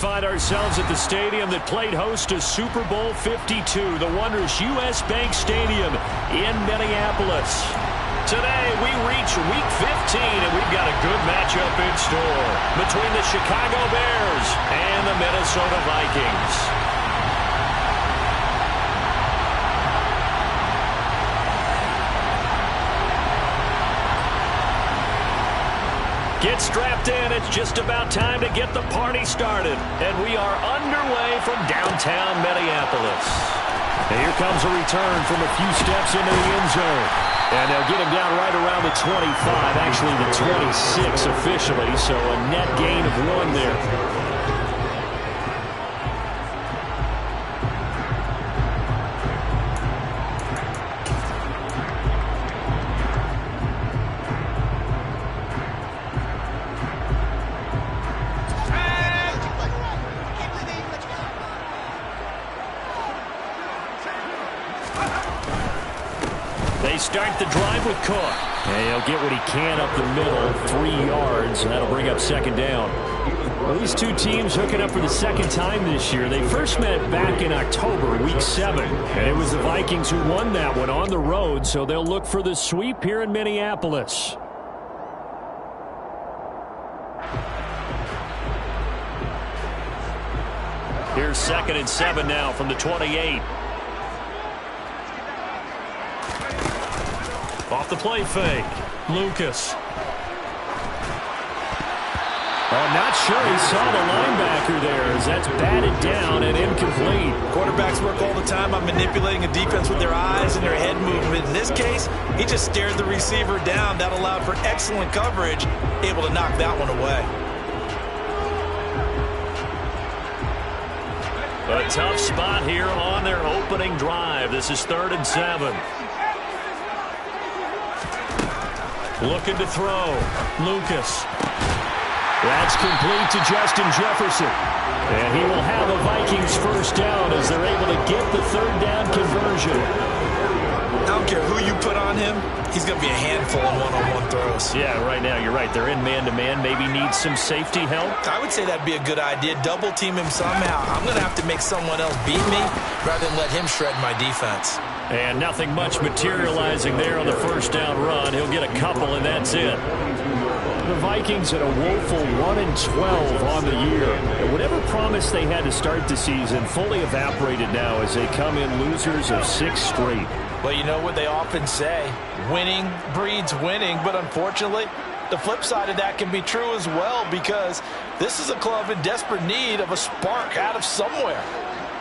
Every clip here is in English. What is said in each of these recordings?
find ourselves at the stadium that played host to Super Bowl 52, the wondrous U.S. Bank Stadium in Minneapolis. Today, we reach Week 15, and we've got a good matchup in store between the Chicago Bears and the Minnesota Vikings. Get strapped in. It's just about time to get the party started. And we are underway from downtown Minneapolis. And here comes a return from a few steps into the end zone. And they'll get him down right around the 25, actually the 26 officially, so a net gain of 1 there. They start the drive with Cook. And he'll get what he can up the middle, 3 yards, and that'll bring up second down. Well, these two teams hooking up for the second time this year. They first met back in October, Week 7. And it was the Vikings who won that one on the road, so they'll look for the sweep here in Minneapolis. Here's 2nd and 7 now from the 28. Off the play fake. Lucas. I'm not sure he saw the linebacker there as that's batted down and incomplete. Quarterbacks work all the time on manipulating a defense with their eyes and their head movement. In this case, he just stared the receiver down. That allowed for excellent coverage, able to knock that one away. A tough spot here on their opening drive. This is 3rd and 7. Looking to throw. Lucas. That's complete to Justin Jefferson. And he will have a Vikings first down as they're able to get the 3rd down conversion. I don't care who you put on him, he's going to be a handful of one-on-one throws. Yeah, right now you're right. They're in man-to-man. Maybe needs some safety help. I would say that'd be a good idea. Double team him somehow. I'm going to have to make someone else beat me rather than let him shred my defense. And nothing much materializing there on the first down run. He'll get a couple, and that's it. The Vikings at a woeful 1-12 on the year. And whatever promise they had to start the season fully evaporated now as they come in losers of 6 straight. Well, you know what they often say, winning breeds winning, but unfortunately, the flip side of that can be true as well because this is a club in desperate need of a spark out of somewhere.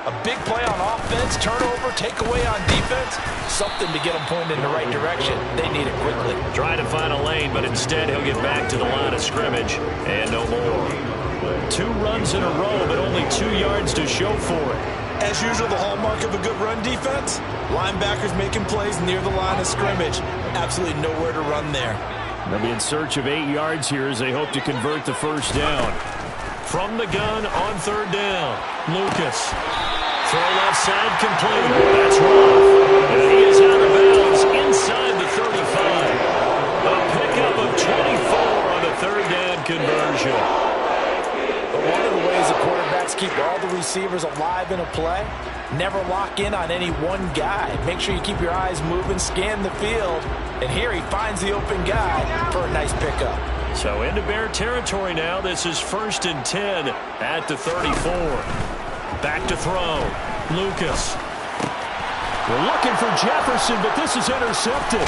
A big play on offense, turnover, takeaway on defense, something to get them pointed in the right direction. They need it quickly. Trying to find a lane, but instead he'll get back to the line of scrimmage and no more. 2 runs in a row, but only 2 yards to show for it. As usual, the hallmark of a good run defense, linebackers making plays near the line of scrimmage. Absolutely nowhere to run there. They'll be in search of 8 yards here as they hope to convert the first down. From the gun on 3rd down, Lucas. Throw left side complete. That's Roth. And he is out of bounds inside the 35. A pickup of 24 on the 3rd down conversion. But one of the ways the quarterbacks keep all the receivers alive in a play, never lock in on any one guy. Make sure you keep your eyes moving, scan the field. And here he finds the open guy for a nice pickup. So into Bear territory now. This is 1st and 10 at the 34. Back to throw. Lucas. We're looking for Jefferson, but this is intercepted.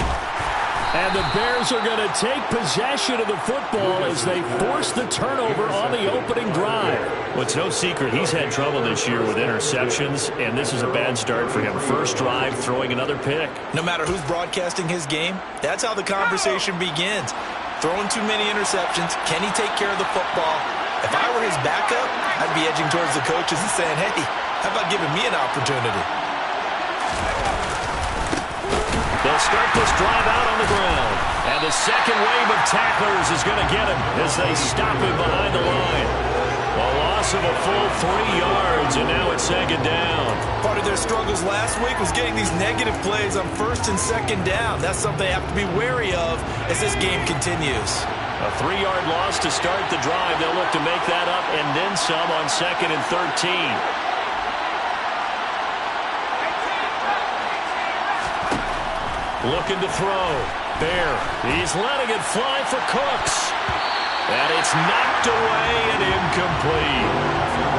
And the Bears are going to take possession of the football as they force the turnover on the opening drive. Well, it's no secret he's had trouble this year with interceptions, and this is a bad start for him. First drive, throwing another pick. No matter who's broadcasting his game, that's how the conversation begins. Throwing too many interceptions. Can he take care of the football? If I were his backup, I'd be edging towards the coaches and saying, hey, how about giving me an opportunity? They'll start this drive out on the ground. And the second wave of tacklers is going to get him as they stop him behind the line. A loss of a full 3 yards, and now it's 2nd down. Part of their struggles last week was getting these negative plays on 1st and 2nd down. That's something they have to be wary of as this game continues. A 3-yard loss to start the drive. They'll look to make that up and then some on 2nd and 13. Looking to throw. Bear. He's letting it fly for Cooks. And it's knocked away and incomplete.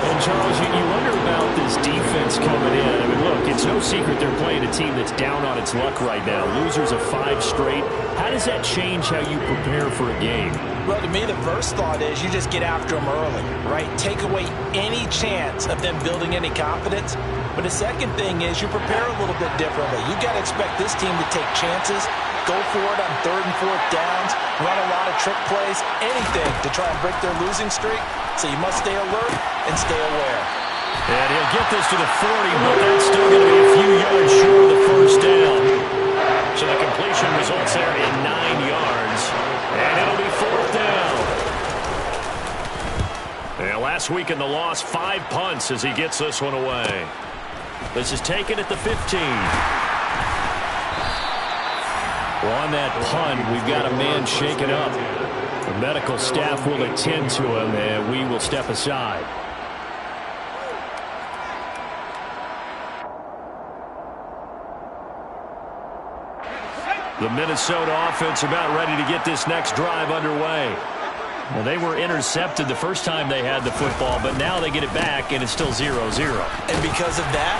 And, Charles, you wonder about this defense coming in. I mean, look, it's no secret they're playing a team that's down on its luck right now. Losers of 5 straight. How does that change how you prepare for a game? Well, to me, the first thought is you just get after them early, right? Take away any chance of them building any confidence. But the second thing is you prepare a little bit differently. You got to expect this team to take chances, go for it on 3rd and 4th downs, run a lot of trick plays, anything to try and break their losing streak. So you must stay alert and stay aware. And he'll get this to the 40, but that's still going to be a few yards short of the first down. So the completion results there in 9 yards. And it'll be 4th down. And last week in the loss, 5 punts as he gets this one away. This is taken at the 15. Well, on that punt, we've got a man shaken up. The medical staff will attend to him, and we will step aside. The Minnesota offense about ready to get this next drive underway. Well, they were intercepted the first time they had the football, but now they get it back, and it's still 0-0. And because of that,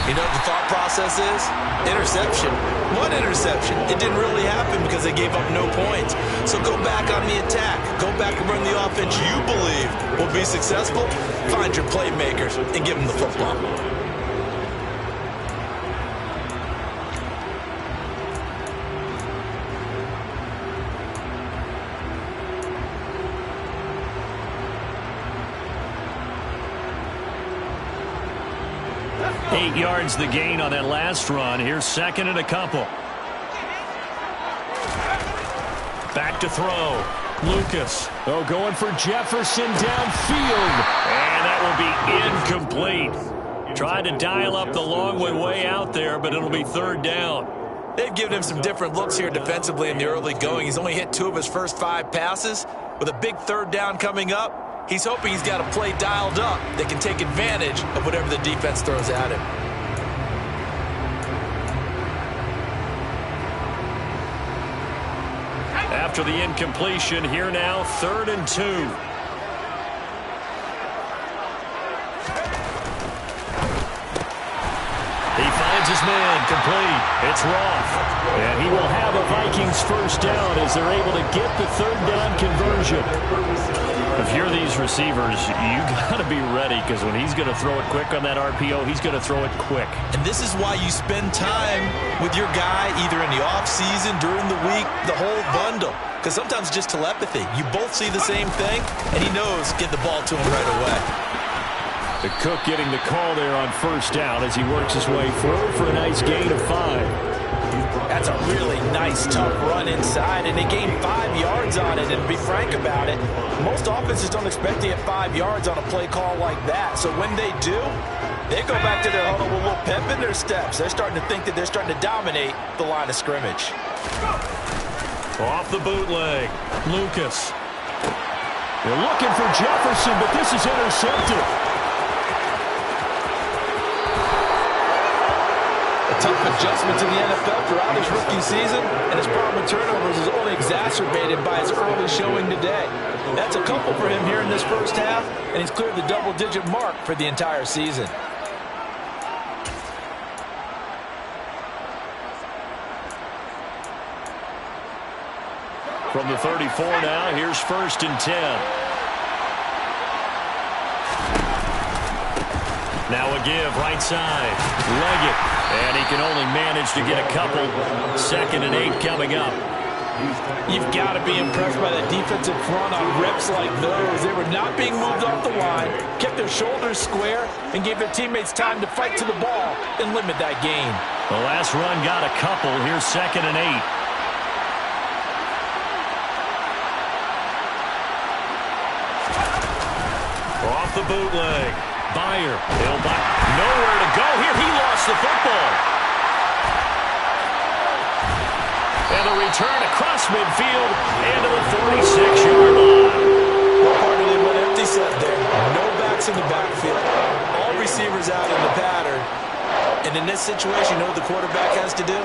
you know what the thought process is? Interception. What interception? It didn't really happen because they gave up no points. So go back on the attack. Go back and run the offense you believe will be successful. Find your playmakers and give them the football. 8 yards the gain on that last run. Here's 2nd and a couple. Back to throw. Lucas. Oh, going for Jefferson downfield. And that will be incomplete. Tried to dial up the long one way out there, but it'll be 3rd down. They've given him some different looks here defensively in the early going. He's only hit 2 of his first 5 passes. With a big 3rd down coming up, he's hoping he's got a play dialed up that can take advantage of whatever the defense throws at him. After the incompletion, here now, 3rd and 2. He finds his man, complete. It's Roth. And he will have a Vikings first down as they're able to get the 3rd down conversion. If you're these receivers, you got to be ready because when he's going to throw it quick on that RPO, he's going to throw it quick. And this is why you spend time with your guy either in the offseason, during the week, the whole bundle. Because sometimes just telepathy. You both see the same thing, and he knows get the ball to him right away. The Cook getting the call there on first down as he works his way forward for a nice gain of 5. That's a really nice, tough run inside, and they gained 5 yards on it. And to be frank about it, most offenses don't expect to get 5 yards on a play call like that. So when they do, they go back to their huddle with a little pep in their steps. They're starting to think that they're starting to dominate the line of scrimmage. Off the bootleg, Lucas. They're looking for Jefferson, but this is intercepted. Tough adjustment to the NFL throughout his rookie season, and his problem with turnovers is only exacerbated by his early showing today. That's a couple for him here in this first half, and he's cleared the double-digit mark for the entire season. From the 34 now, here's 1st and 10. Now a give, right side. Leggett. And he can only manage to get a couple. 2nd and 8 coming up. You've got to be impressed by the defensive front on reps like those. They were not being moved off the line, kept their shoulders square, and gave their teammates time to fight to the ball and limit that gain. The last run got a couple. Here's 2nd and 8. Off the bootleg. Byer. He'll buy. Nowhere to go here. He lost the football. And the return across midfield and to the 46-yard line. Well, partner, they went empty set there. No backs in the backfield. All receivers out in the pattern. And in this situation, you know what the quarterback has to do?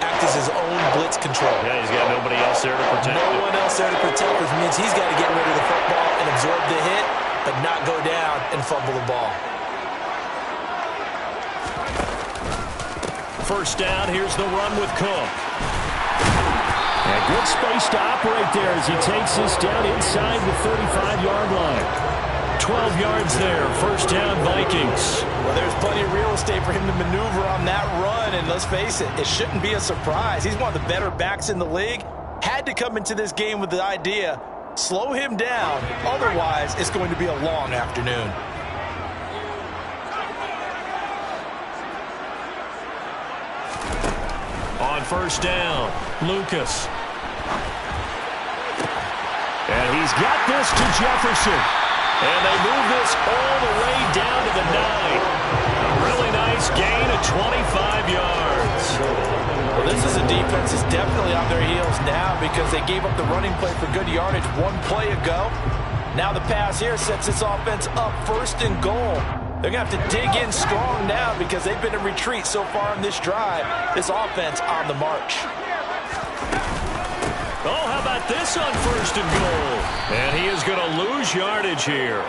Act as his own blitz control. Yeah, he's got nobody else there to protect him. No one else there to protect, which means he's got to get rid of the football and absorb the hit, but not go down and fumble the ball. First down, here's the run with Cook. And good space to operate there as he takes this down inside the 35-yard line. 12 yards there, first down Vikings. Well, there's plenty of real estate for him to maneuver on that run, and let's face it, it shouldn't be a surprise. He's one of the better backs in the league. Had to come into this game with the idea, slow him down, otherwise it's going to be a long afternoon. On first down, Lucas. And he's got this to Jefferson. And they move this all the way down to the 9. A really nice gain of 25 yards. Well, this is a defense that's definitely on their heels now because they gave up the running play for good yardage one play ago. Now the pass here sets this offense up first and goal. They're going to have to dig in strong now because they've been in retreat so far in this drive. This offense on the march. Oh, how about this on first and goal? And he is going to lose yardage here.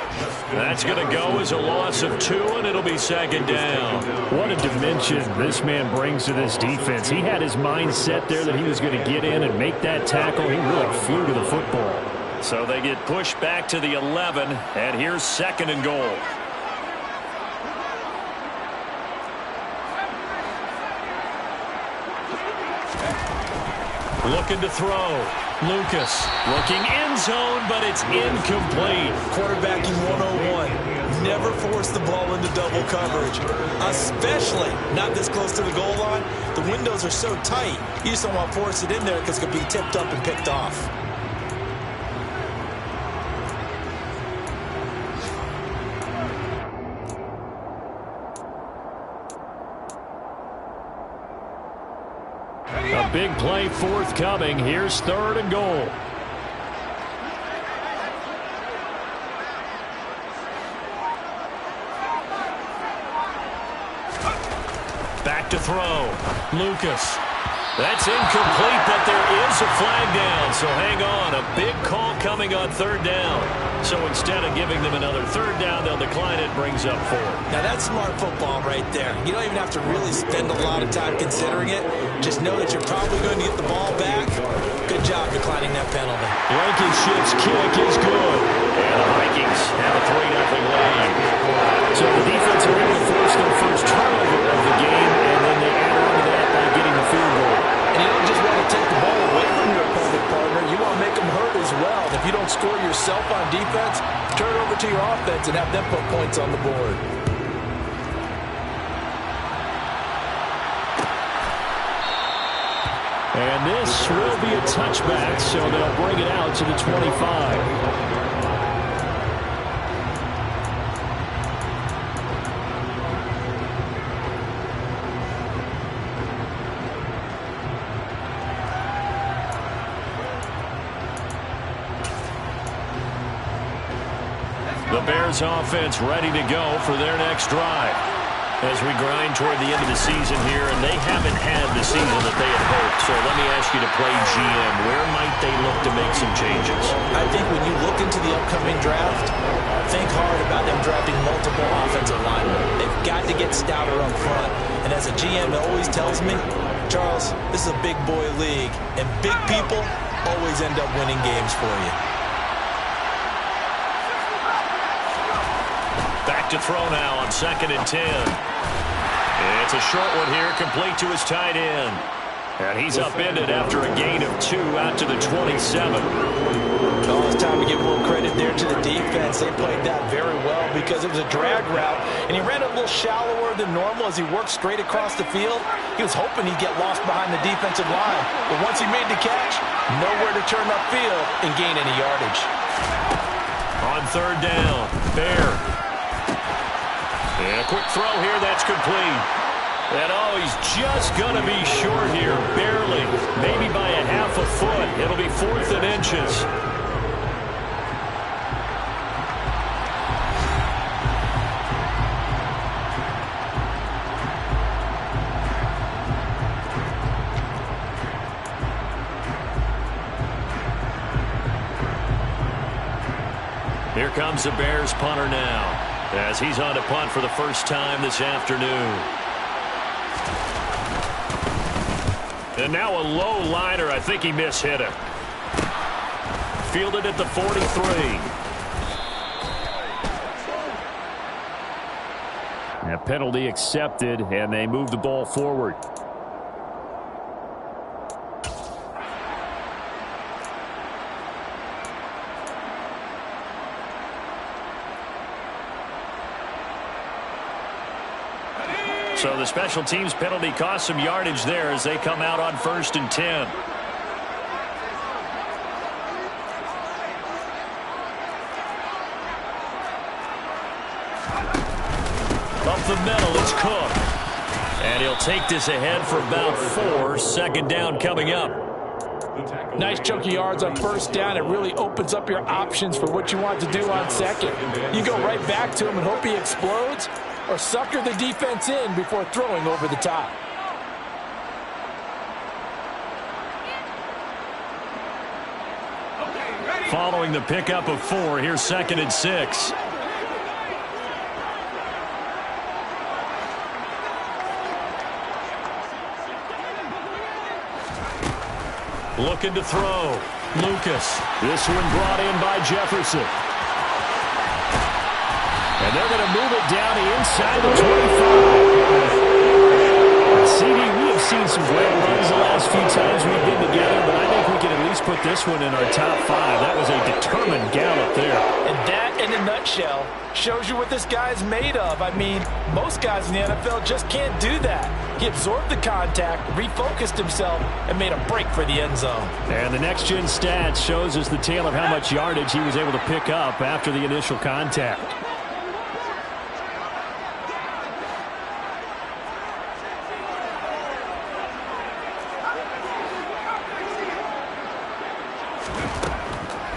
That's going to go as a loss of 2, and it'll be second down. What a dimension this man brings to this defense. He had his mind set there that he was going to get in and make that tackle. He really flew to the football. So they get pushed back to the 11, and here's second and goal. Looking to throw. Lucas looking end zone, but it's incomplete. Quarterbacking 101. Never force the ball into double coverage, especially not this close to the goal line. The windows are so tight, you just don't want to force it in there because it could be tipped up and picked off. A big play forthcoming. Here's third and goal. Back to throw. Lucas. That's incomplete, but there is a flag down. So hang on. A big call coming on third down. So instead of giving them another third down, they'll decline it. Brings up 4. Now that's smart football right there. You don't even have to really spend a lot of time considering it. Just know that you're probably going to get the ball back. Good job declining that penalty. Blankenship's kick is good. And the Vikings have a 3-0 lead. So the defense are able to force their first turnover of the game, and then they add on to that by getting the field goal. And you don't just want to take the ball away from your opponent, partner. You want to make them hurt as well. And if you don't score yourself on defense, turn it over to your offense and have them put points on the board. And this will be a touchback, so they'll bring it out to the 25. The Bears offense ready to go for their next drive. As we grind toward the end of the season here, and they haven't had the season that they had hoped. So let me ask you to play GM. Where might they look to make some changes? I think when you look into the upcoming draft, think hard about them drafting multiple offensive linemen. They've got to get stouter up front. And as a GM, it always tells me, Charles, this is a big boy league, and big people always end up winning games for you. Back to throw now on 2nd and 10. It's a short one here, complete to his tight end. And he's upended after a gain of 2 out to the 27. Oh, it's time to give a little credit there to the defense. They played that very well because it was a drag route, and he ran a little shallower than normal as he worked straight across the field. He was hoping he'd get lost behind the defensive line, but once he made the catch, nowhere to turn upfield and gain any yardage. On 3rd down, Bear. And a quick throw here, that's complete. And oh, he's just going to be short here, barely, maybe by a half a foot. It'll be 4th and inches. Here comes the Bears punter now, as he's on to punt for the first time this afternoon. And now a low liner. I think he mishit it. Fielded at the 43. A penalty accepted, and they move the ball forward. So the special teams penalty cost some yardage there as they come out on 1st and 10. Up the middle, it's Cook. And he'll take this ahead for about 4. 2nd down coming up. Nice chunky yards on 1st down. It really opens up your options for what you want to do on 2nd. You go right back to him and hope he explodes, or sucker the defense in before throwing over the top. Following the pickup of 4, here's 2nd and 6. Looking to throw. Lucas. This one brought in by Jefferson. And they're going to move it down the inside the 25. CD, we have seen some great runs the last few times we've been together, but I think we can at least put this one in our top 5. That was a determined gallop there. And that, in a nutshell, shows you what this guy's made of. I mean, most guys in the NFL just can't do that. He absorbed the contact, refocused himself, and made a break for the end zone. And the next-gen stats shows us the tale of how much yardage he was able to pick up after the initial contact.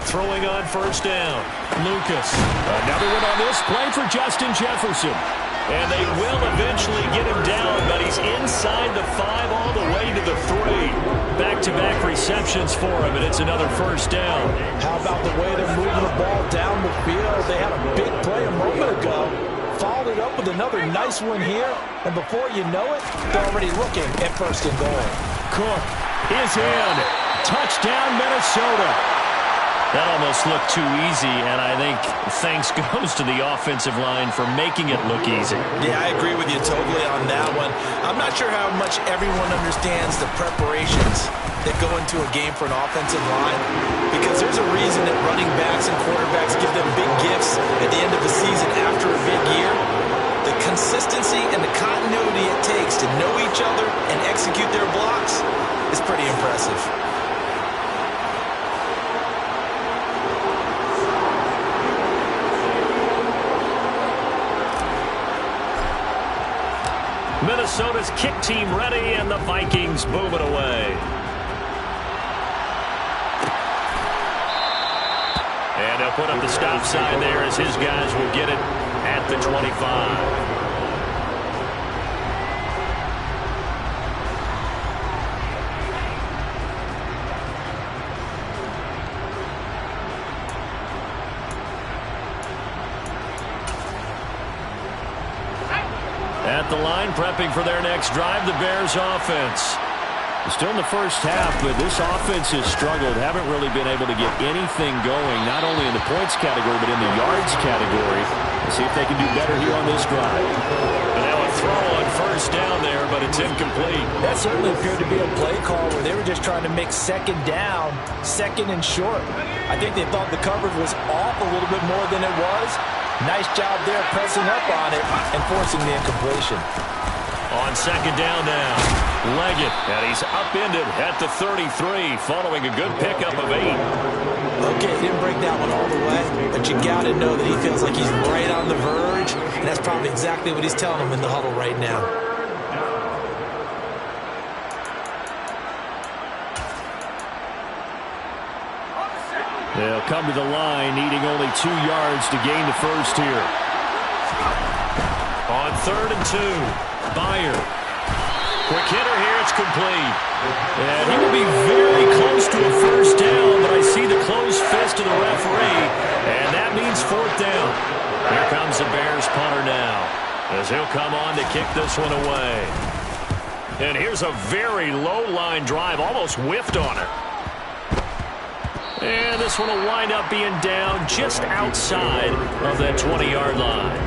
Throwing on 1st down. Lucas. Another one on this play for Justin Jefferson. And they will eventually get him down, but he's inside the 5 all the way to the 3. Back-to-back receptions for him, and it's another 1st down. How about the way they're moving the ball down the field? They had a big play a moment ago. Followed it up with another nice one here, and before you know it, they're already looking at 1st and goal. Cook is in. Touchdown, Minnesota. That almost looked too easy, and I think thanks goes to the offensive line for making it look easy. Yeah, I agree with you totally on that one. I'm not sure how much everyone understands the preparations that go into a game for an offensive line, because there's a reason that running backs and quarterbacks give them big gifts at the end of the season after a big year. The consistency and the continuity it takes to know each other and execute their blocks is pretty impressive. Minnesota's kick team ready, and the Vikings move it away. And they'll put up the stop sign there as his guys will get it at the 25. At the line, prepping for their next drive, the Bears offense. Still in the first half, but this offense has struggled. Haven't really been able to get anything going, not only in the points category, but in the yards category. Let's see if they can do better here on this drive. And now a throw on 1st down there, but it's incomplete. That certainly appeared to be a play call where they were just trying to make 2nd down, 2nd and short. I think they thought the coverage was off a little bit more than it was. Nice job there pressing up on it and forcing the incompletion. On 2nd down now, Leggett, and he's upended at the 33 following a good pickup of 8. Okay, didn't break that one all the way, but you got to know that he feels like he's right on the verge, and that's probably exactly what he's telling them in the huddle right now. They'll come to the line, needing only 2 yards to gain the first here. On 3rd and 2, Byer. Quick hitter here, it's complete. And he will be very close to a first down, but I see the closed fist of the referee, and that means 4th down. Here comes the Bears punter now, as he'll come on to kick this one away. And here's a very low-line drive, almost whiffed on it. And this one will wind up being down just outside of that 20-yard line.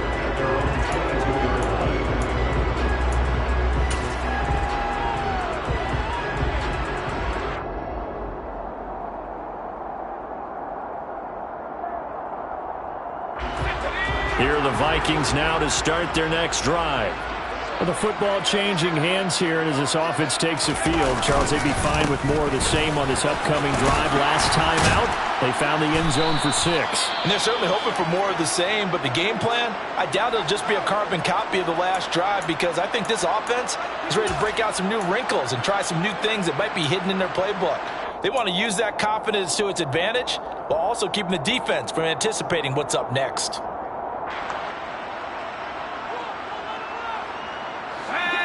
Here are the Vikings now to start their next drive. Well, the football changing hands here, and as this offense takes the field, Charles, they'd be fine with more of the same on this upcoming drive. Last time out, they found the end zone for 6. And they're certainly hoping for more of the same, but the game plan, I doubt it'll just be a carbon copy of the last drive, because I think this offense is ready to break out some new wrinkles and try some new things that might be hidden in their playbook. They want to use that confidence to its advantage while also keeping the defense from anticipating what's up next.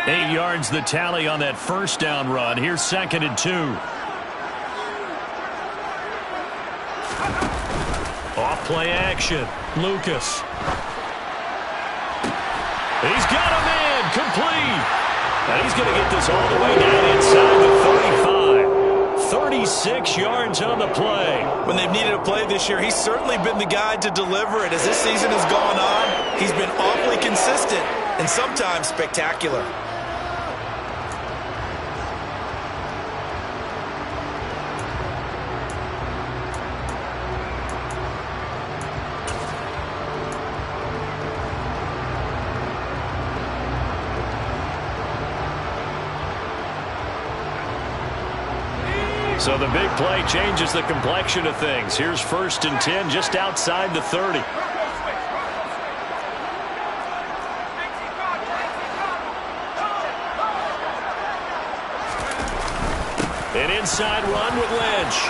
8 yards the tally on that first down run. Here's 2nd and 2. Off play action. Lucas. He's got a man complete. And he's going to get this all the way down inside the 35. 36 yards on the play. When they've needed a play this year, he's certainly been the guy to deliver it. As this season has gone on, he's been awfully consistent and sometimes spectacular. So the big play changes the complexion of things. Here's 1st and 10 just outside the 30. An inside run with Lynch.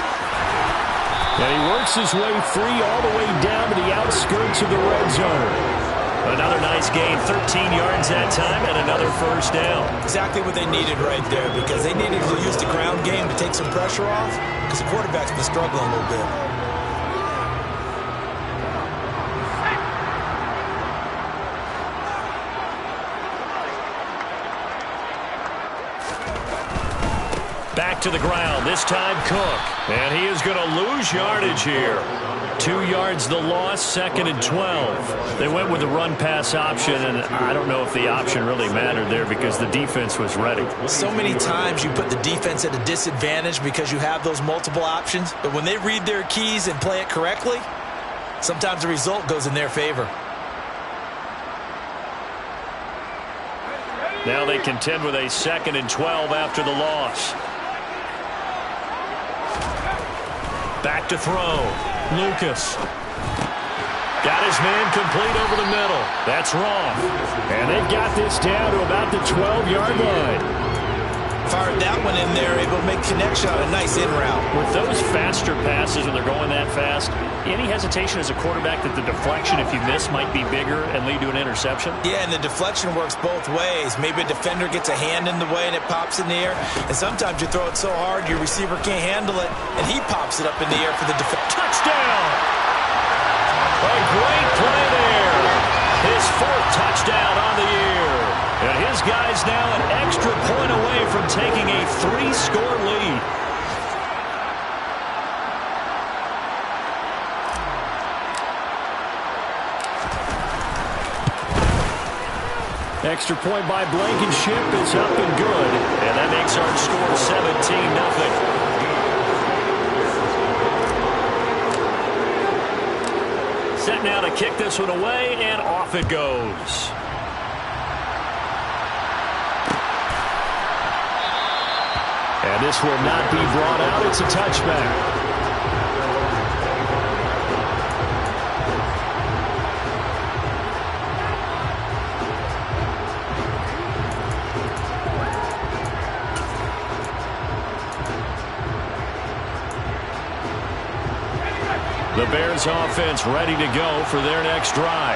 And he works his way free all the way down to the outskirts of the red zone. Another nice gain, 13 yards that time, and another first down. Exactly what they needed right there, because they needed to use the ground game to take some pressure off, because the quarterback's been struggling a little bit. Back to the ground, this time Cook. And he is going to lose yardage here. 2 yards the loss, 2nd and 12. They went with the run-pass option, and I don't know if the option really mattered there because the defense was ready. So many times you put the defense at a disadvantage because you have those multiple options, but when they read their keys and play it correctly, sometimes the result goes in their favor. Now they contend with a 2nd and 12 after the loss. Back to throw. Lucas. Got his man complete over the middle. That's wrong. And they've got this down to about the 12-yard line. Fired that one in there, able to make connection on a nice in route. With those faster passes when they're going that fast, any hesitation as a quarterback that the deflection, if you miss, might be bigger and lead to an interception? Yeah, and the deflection works both ways. Maybe a defender gets a hand in the way and it pops in the air. And sometimes you throw it so hard your receiver can't handle it, and he pops it up in the air for the defense. Touchdown! A great play there. His 4th touchdown on the year. And his guys now an extra point away from taking a 3-score lead. Extra point by Blankenship is up and good. And that makes our score 17-0. Set now to kick this one away, and off it goes. And this will not be brought out. It's a touchback. The Bears offense ready to go for their next drive.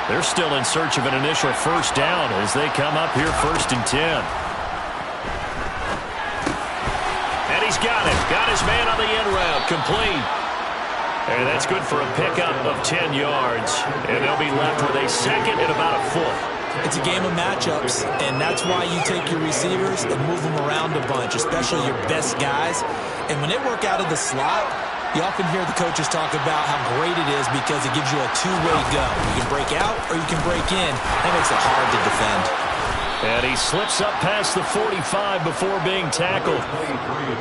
They're still in search of an initial first down as they come up here 1st and 10. And he's got it. Got his man on the end route. Complete. And that's good for a pickup of 10 yards. And they'll be left with a second and about a foot. It's a game of matchups, and that's why you take your receivers and move them around a bunch, especially your best guys. And when they work out of the slot, you often hear the coaches talk about how great it is because it gives you a two-way go. You can break out or you can break in. That makes it hard to defend. And he slips up past the 45 before being tackled.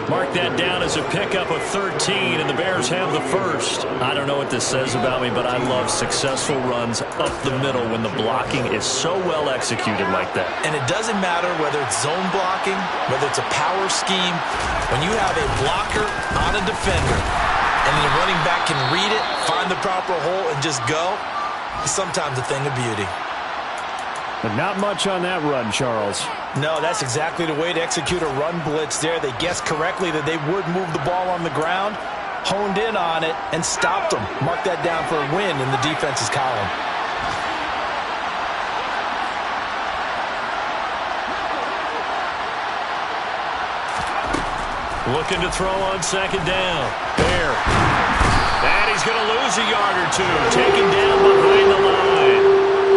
Mark that down as a pickup of 13, and the Bears have the first. I don't know what this says about me, but I love successful runs up the middle when the blocking is so well executed like that. And it doesn't matter whether it's zone blocking, whether it's a power scheme. When you have a blocker on a defender, and the running back can read it, find the proper hole, and just go, it's sometimes a thing of beauty. But not much on that run, Charles. No, that's exactly the way to execute a run blitz there. They guessed correctly that they would move the ball on the ground, honed in on it, and stopped them. Mark that down for a win in the defense's column. Looking to throw on 2nd down. Bear. And he's going to lose a yard or two. Taken down behind the line.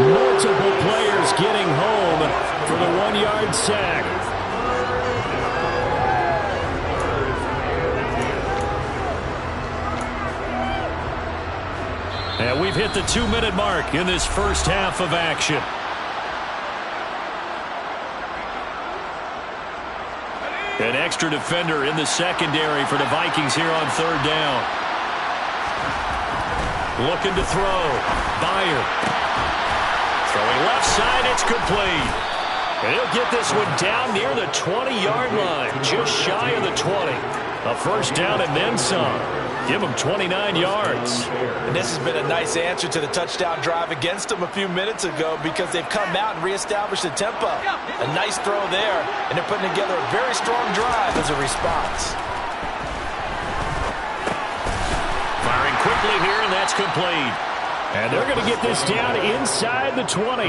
Multiple players getting home for the 1-yard sack. And we've hit the 2-minute mark in this first half of action. An extra defender in the secondary for the Vikings here on 3rd down. Looking to throw. Byer. Throwing left side, it's complete. And he'll get this one down near the 20-yard line, just shy of the 20. A first down and then some. Give him 29 yards. And this has been a nice answer to the touchdown drive against them a few minutes ago because they've come out and reestablished the tempo. A nice throw there, and they're putting together a very strong drive as a response. Firing quickly here, and that's complete. And they're going to get this down inside the 20.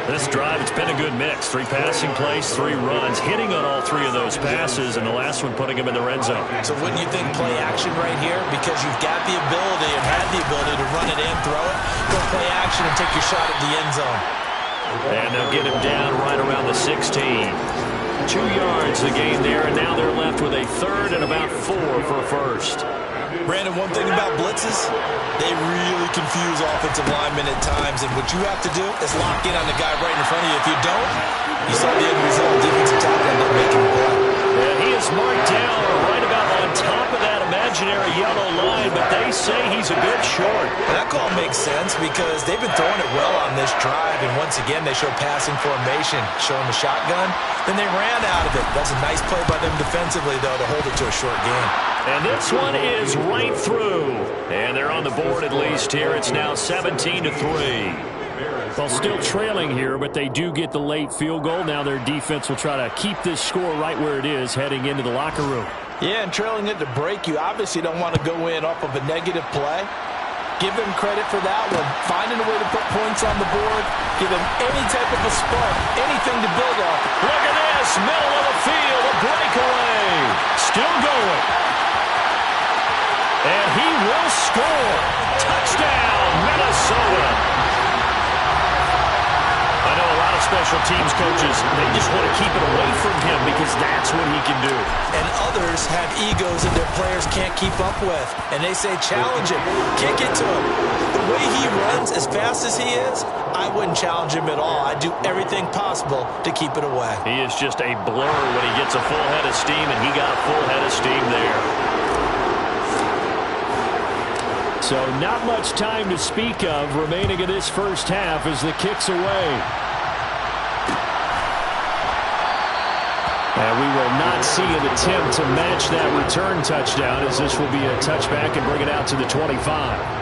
This drive, it's been a good mix. 3 passing plays, 3 runs, hitting on all 3 of those passes, and the last one putting him in the red zone. So wouldn't you think play action right here? Because you've got the ability and had the ability to run it and throw it. Go play action and take your shot at the end zone. And they'll get him down right around the 16. 2 yards the gain there, and now they're left with a 3rd and about 4 for a first. Brandon, one thing about blitzes, they really confuse offensive linemen at times, and what you have to do is lock in on the guy right in front of you. If you don't, you saw the end result. Defensive tackle ended up making a play. And he is marked down right about on top of that imaginary yellow line, but they say he's a good short. And that call makes sense because they've been throwing it well on this drive, and once again they show passing formation, showing the shotgun. Then they ran out of it. That's a nice play by them defensively, though, to hold it to a short game. And this one is right through. And they're on the board at least here. It's now 17-3. Well, still trailing here, but they do get the late field goal. Now their defense will try to keep this score right where it is heading into the locker room. Yeah, and trailing it to break, you obviously don't want to go in off of a negative play. Give them credit for that one. Finding a way to put points on the board. Give them any type of a spark, anything to build off. Look at this, middle of the field, a breakaway. Still going. And he will score. Touchdown, Minnesota. I know a lot of special teams coaches, they just want to keep it away from him because that's what he can do. And others have egos that their players can't keep up with. And they say, challenge him, kick it to him. The way he runs, as fast as he is, I wouldn't challenge him at all. I'd do everything possible to keep it away. He is just a blur when he gets a full head of steam, and he got a full head of steam there. So not much time to speak of remaining in this first half as the kick's away. And we will not see an attempt to match that return touchdown, as this will be a touchback and bring it out to the 25.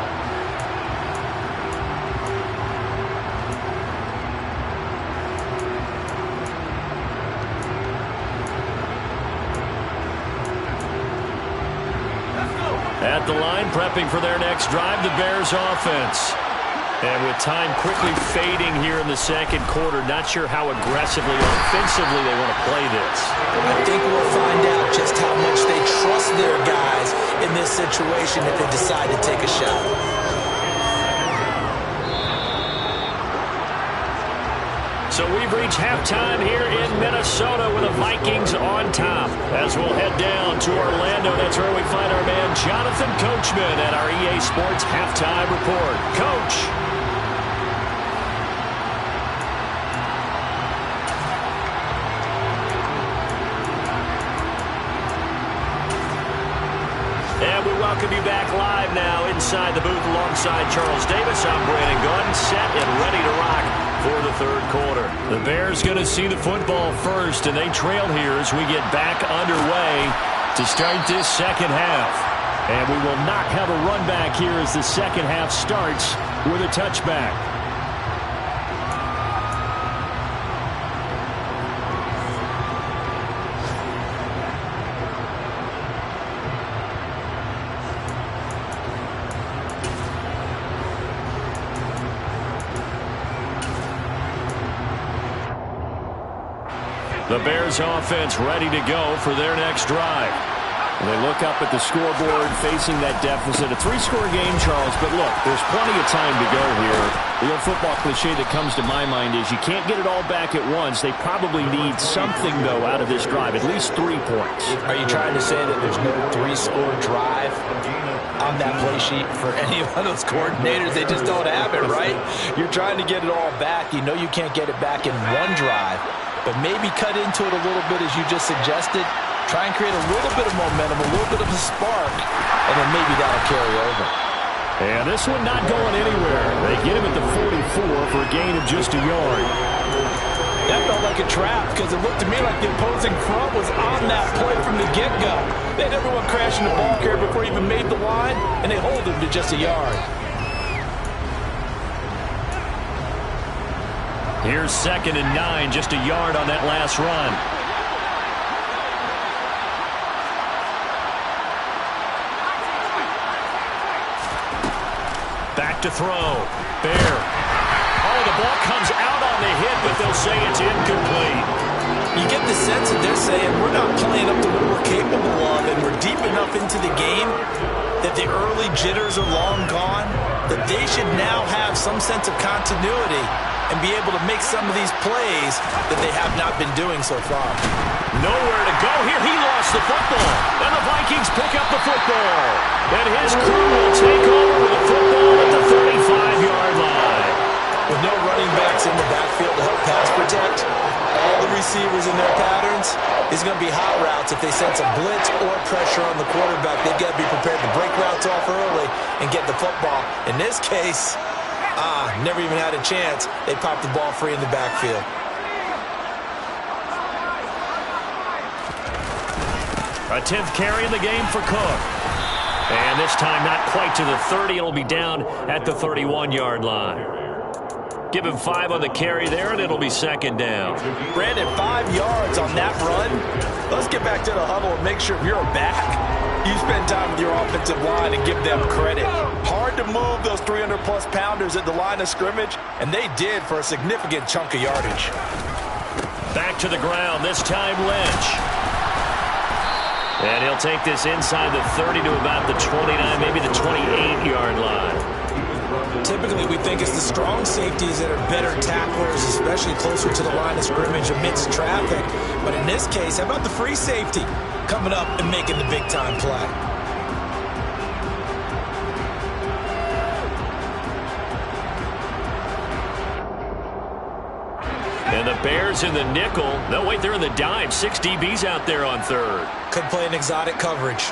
At the line, prepping for their next drive, the Bears offense. And with time quickly fading here in the second quarter, not sure how aggressively or offensively they want to play this. I think we'll find out just how much they trust their guys in this situation if they decide to take a shot. So we've reached halftime here in Minnesota with the Vikings on top. As we'll head down to Orlando, that's where we find our man Jonathan Coachman at our EA Sports Halftime Report. Coach. And we welcome you back live now inside the booth alongside Charles Davis. I'm Brandon Gunn, set and ready to rock for the third quarter. The Bears going to see the football first, and they trail here as we get back underway to start this second half. And we will not have a run back here as the second half starts with a touchback. The Bears offense ready to go for their next drive. They look up at the scoreboard facing that deficit. A three-score game, Charles, but look, there's plenty of time to go here. The old football cliche that comes to my mind is you can't get it all back at once. They probably need something, though, out of this drive, at least 3 points. Are you trying to say that there's no three-score drive on that play sheet for any one of those coordinators? They just don't have it, right? You're trying to get it all back. You know you can't get it back in one drive, but maybe cut into it a little bit as you just suggested. Try and create a little bit of momentum, a little bit of a spark, and then maybe that'll carry over. And this one not going anywhere. They get him at the 44 for a gain of just a yard. That felt like a trap because it looked to me like the opposing front was on that play from the get-go. They had everyone crashing the ball carrier before he even made the line, and they hold him to just a yard. Here's 2nd and 9, just a yard on that last run. Back to throw. Bear. Oh, the ball comes out on the hit, but they'll say it's incomplete. You get the sense that they're saying we're not playing up to what we're capable of, and we're deep enough into the game that the early jitters are long gone, that they should now have some sense of continuity and be able to make some of these plays that they have not been doing so far. Nowhere to go here. He lost the football. And the Vikings pick up the football. And his crew will take over with the football at the 35-yard line. With no running backs in the backfield to help pass protect, all the receivers in their patterns is going to be hot routes. If they sense a blitz or pressure on the quarterback, they've got to be prepared to break routes off early and get the football. In this case, never even had a chance. They popped the ball free in the backfield. A 10th carry in the game for Cook. And this time not quite to the 30. It'll be down at the 31-yard line. Give him 5 on the carry there, and it'll be 2nd down. Brandon, 5 yards on that run. Let's get back to the huddle and make sure if you're a back, you spend time with your offensive line and give them credit. Hard to move those 300-plus pounders at the line of scrimmage, and they did for a significant chunk of yardage. Back to the ground, this time Lynch. And he'll take this inside the 30 to about the 29, maybe the 28-yard line. Typically, we think it's the strong safeties that are better tacklers, especially closer to the line of scrimmage amidst traffic. But in this case, how about the free safety coming up and making the big-time play? And the Bears in the nickel. No, wait, they're in the dime. 6 DBs out there on third. Could play an exotic coverage.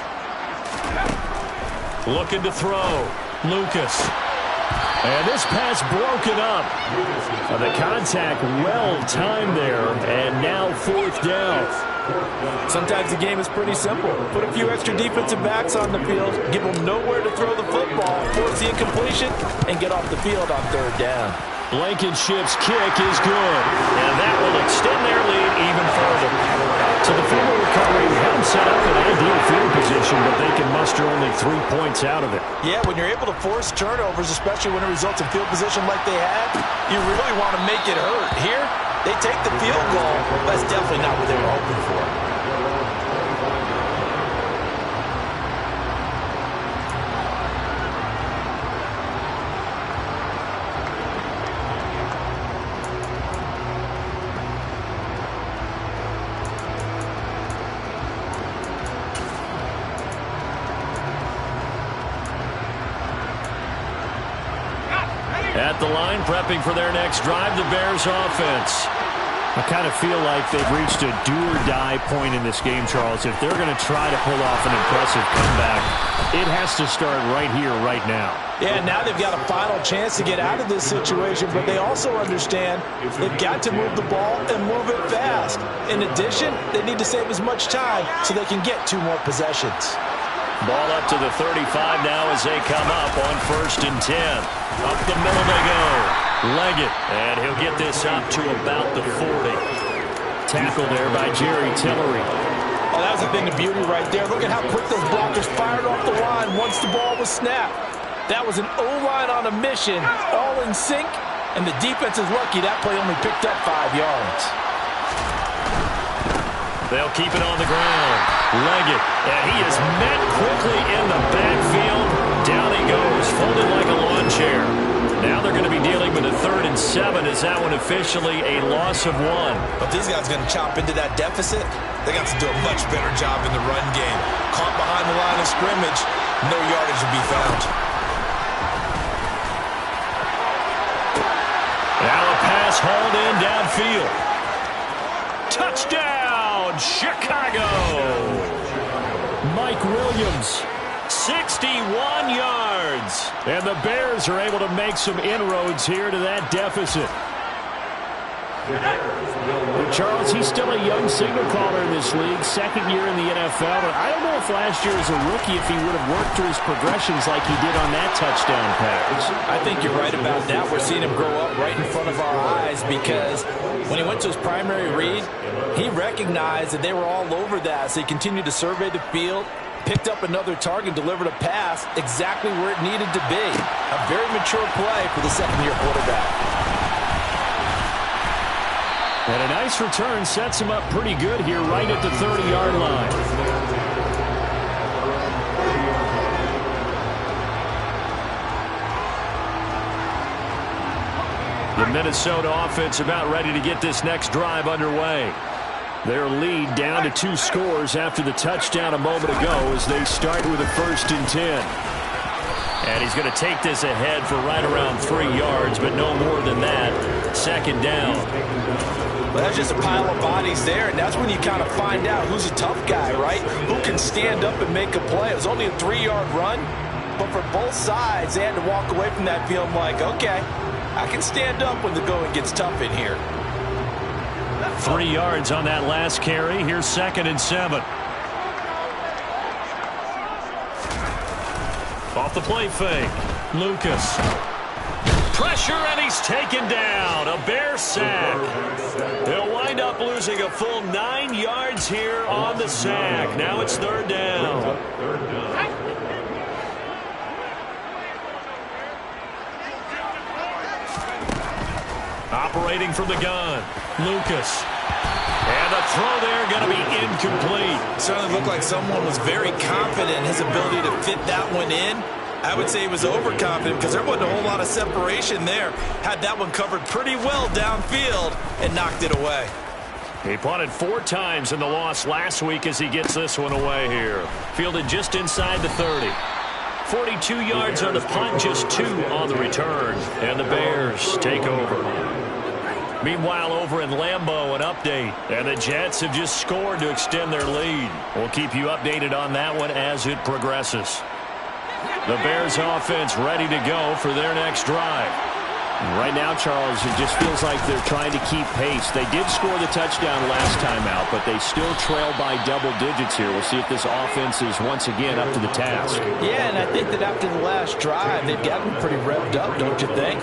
Looking to throw. Lucas. And this pass broken up. The contact well timed there. And now 4th down. Sometimes the game is pretty simple. Put a few extra defensive backs on the field, give them nowhere to throw the football, force the incompletion, and get off the field on 3rd down. Blankenship's kick is good. And that will extend their lead even further. So the field recovery helps set up an ideal field position situation, but they can muster only 3 points out of it. Yeah, when you're able to force turnovers, especially when it results in field position like they had, you really want to make it hurt. Here, they take the field goal. That's definitely not what they were hoping for. At the line, prepping for their next drive, the Bears offense. I kind of feel like they've reached a do-or-die point in this game, Charles. If they're going to try to pull off an impressive comeback, it has to start right here, right now. Yeah, now they've got a final chance to get out of this situation, but they also understand they've got to move the ball and move it fast. In addition, they need to save as much time so they can get 2 more possessions. Ball up to the 35 now as they come up on 1st and 10. Up the middle they go. Leggett, and he'll get this up to about the 40. Tackle there by Jerry Tillery. Oh, that was a thing of beauty right there. Look at how quick those blockers fired off the line once the ball was snapped. That was an O-line on a mission, all in sync, and the defense is lucky that play only picked up 5 yards. They'll keep it on the ground. Leggett, and he is met quickly in the backfield. Down he goes, folded like a lawn chair. Now they're going to be dealing with a 3rd and 7. Is that one officially a loss of 1? But these guys are going to chop into that deficit. They got to do a much better job in the run game. Caught behind the line of scrimmage, no yardage will be found. Now a pass hauled in downfield. Touchdown, Chicago! Mike Williams, 61 yards. And the Bears are able to make some inroads here to that deficit. Charles, he's still a young signal caller in this league, 2nd year in the NFL. But I don't know if last year as a rookie if he would have worked through his progressions like he did on that touchdown pass. I think you're right about that. We're seeing him grow up right in front of our eyes because when he went to his primary read, he recognized that they were all over that. So he continued to survey the field, picked up another target, delivered a pass exactly where it needed to be. A very mature play for the 2nd-year quarterback. And a nice return sets him up pretty good here right at the 30-yard line. The Minnesota offense about ready to get this next drive underway. Their lead down to 2 scores after the touchdown a moment ago as they start with a 1st and 10. And he's going to take this ahead for right around 3 yards, but no more than that. 2nd down. Well, that's just a pile of bodies there, and that's when you kind of find out who's a tough guy, right? Who can stand up and make a play. It was only a 3-yard run, but for both sides, they had to walk away from that field like, okay, I can stand up when the going gets tough in here. 3 yards on that last carry. Here's 2nd and 7. Off the play fake. Lucas. Pressure, and he's taken down. A Bear sack. They'll wind up losing a full 9 yards here on the sack. Now it's 3rd down. Operating from the gun. Lucas. And the throw there going to be incomplete. Certainly looked like someone was very confident in his ability to fit that one in. I would say he was overconfident because there wasn't a whole lot of separation there. Had that one covered pretty well downfield and knocked it away. He punted 4 times in the loss last week as he gets this one away here. Fielded just inside the 30. 42 yards on the punt, just 2 on the return. And the Bears take over. Meanwhile, over in Lambeau, an update. And the Jets have just scored to extend their lead. We'll keep you updated on that one as it progresses. The Bears offense ready to go for their next drive. Right now, Charles, it just feels like they're trying to keep pace. They did score the touchdown last time out, but they still trail by double digits here. We'll see if this offense is once again up to the task. Yeah, and I think that after the last drive, they've gotten pretty revved up, don't you think?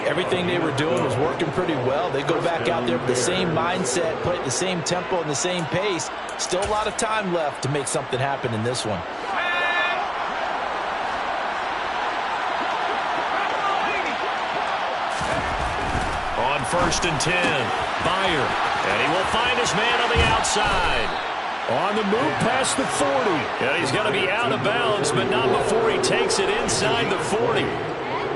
Everything they were doing was working pretty well. They go back out there with the same mindset, play at the same tempo and the same pace. Still a lot of time left to make something happen in this one. first and 10. Byer, and he will find his man on the outside. On the move past the 40. And he's going to be out of bounds, but not before he takes it inside the 40.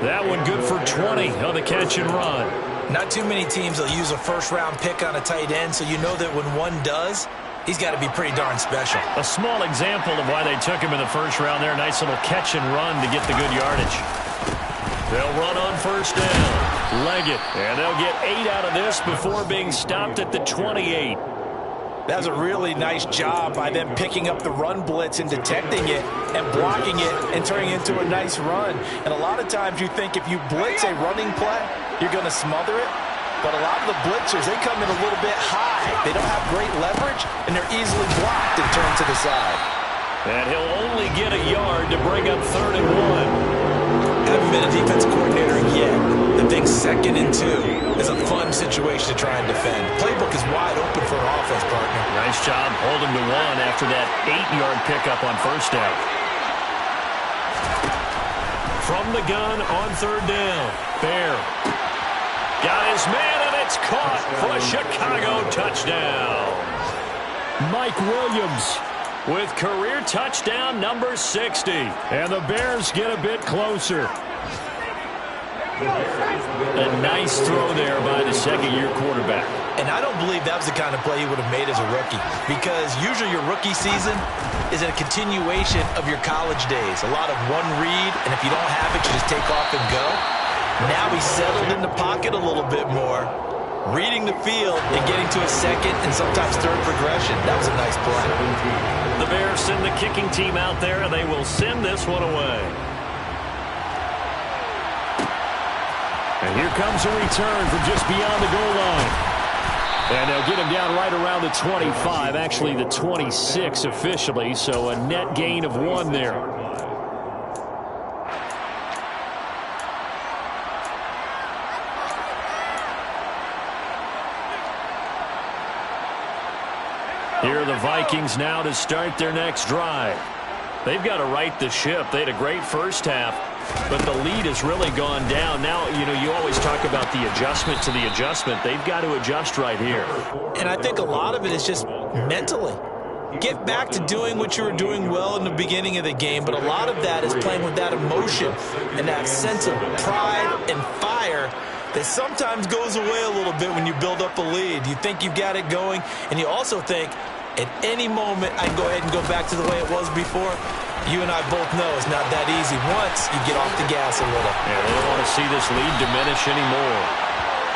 That one good for 20 on the catch and run. Not too many teams will use a first-round pick on a tight end, so you know that when one does, he's got to be pretty darn special. A small example of why they took him in the first round there. Nice little catch and run to get the good yardage. They'll run on first down. Leggett, and they'll get 8 out of this before being stopped at the 28. That was a really nice job by them picking up the run blitz and detecting it and blocking it and turning it into a nice run. And a lot of times you think if you blitz a running play, you're going to smother it. But a lot of the blitzers, they come in a little bit high. They don't have great leverage, and they're easily blocked and turned to the side. And he'll only get a yard to bring up 3rd and 1. Haven't been a defense coordinator yet. The big 2nd and 2 is a fun situation to try and defend. Playbook is wide open for an offense, partner. Nice job holding to 1 after that 8-yard pickup on first down. From the gun on 3rd down. Bear got his man, and it's caught for a Chicago touchdown. Mike Williams with career touchdown number 60. And the Bears get a bit closer. A nice throw there by the second-year quarterback. And I don't believe that was the kind of play he would have made as a rookie, because usually your rookie season is a continuation of your college days. A lot of one read, and if you don't have it, you just take off and go. Now he's settled in the pocket a little bit more, reading the field and getting to a second and sometimes third progression. That was a nice play. The Bears send the kicking team out there, and they will send this one away. And here comes a return from just beyond the goal line. And they'll get him down right around the 25, actually the 26 officially, so a net gain of 1 there. Here are the Vikings now to start their next drive. They've got to right the ship. They had a great first half, but the lead has really gone down. Now, you always talk about the adjustment to the adjustment. They've got to adjust right here. And I think a lot of it is just mentally. Get back to doing what you were doing well in the beginning of the game, but a lot of that is playing with that emotion and that sense of pride and fire that sometimes goes away a little bit when you build up a lead. You think you've got it going, and you also think, at any moment, I can go ahead and go back to the way it was before. You and I both know it's not that easy once you get off the gas a little. Yeah, they don't want to see this lead diminish anymore.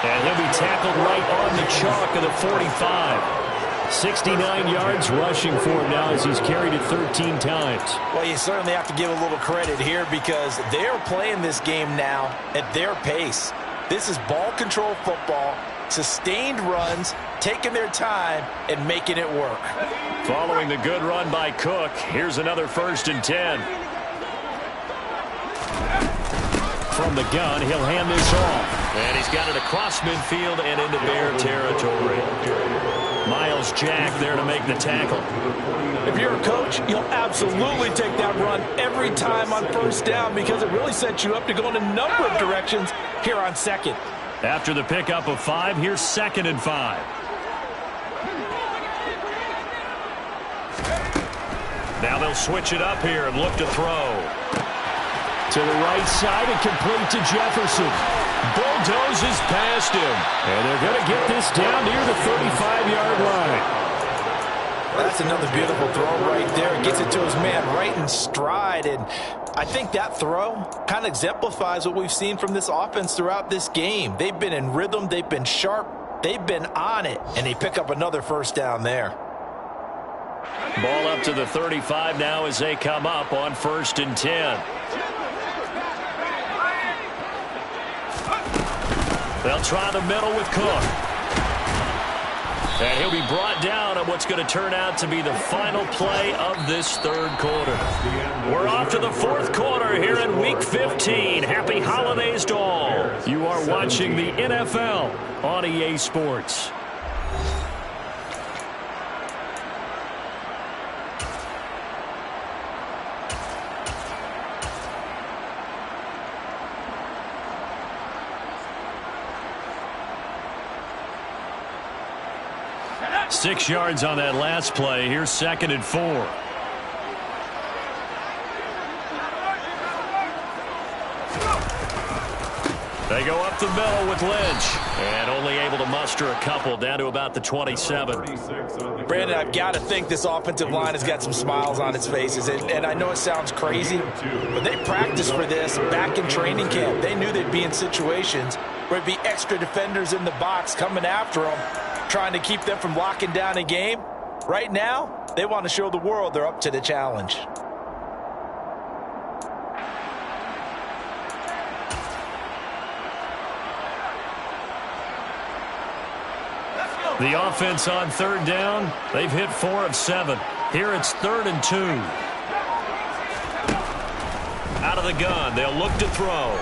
And he'll be tackled right on the chalk of the 45. 69 yards rushing for him now as he's carried it 13 times. Well, you certainly have to give a little credit here because they're playing this game now at their pace. This is ball control football, sustained runs, taking their time, and making it work. Following the good run by Cook, here's another 1st and 10. From the gun, he'll hand this off. And he's got it across midfield and into Bear territory. Miles Jack there to make the tackle. If you're a coach, you'll absolutely take that run every time on first down because it really sets you up to go in a number of directions here on second. After the pickup of 5, here's 2nd and 5. Now they'll switch it up here and look to throw. To the right side and complete to Jefferson. Bulldozes past him. And they're going to get this down near the 35-yard line. That's another beautiful throw right there. It gets it to his man right in stride. And I think that throw kind of exemplifies what we've seen from this offense throughout this game. They've been in rhythm. They've been sharp. They've been on it. And they pick up another first down there. Ball up to the 35 now as they come up on 1st and 10. They'll try the middle with Cook. And he'll be brought down on what's going to turn out to be the final play of this 3rd quarter. We're off to the 4th quarter here in Week 15. Happy holidays to all. You are watching the NFL on EA Sports. 6 yards on that last play. Here's 2nd and 4. They go up the middle with Lynch. And only able to muster a couple down to about the 27. Brandon, I've got to think this offensive line has got some smiles on its faces. And I know it sounds crazy, but they practiced for this back in training camp. They knew they'd be in situations where it'd be extra defenders in the box coming after them, trying to keep them from locking down a game. Right now, they want to show the world they're up to the challenge. The offense on 3rd down. They've hit 4 of 7. Here it's 3rd and 2. Out of the gun. They'll look to throw.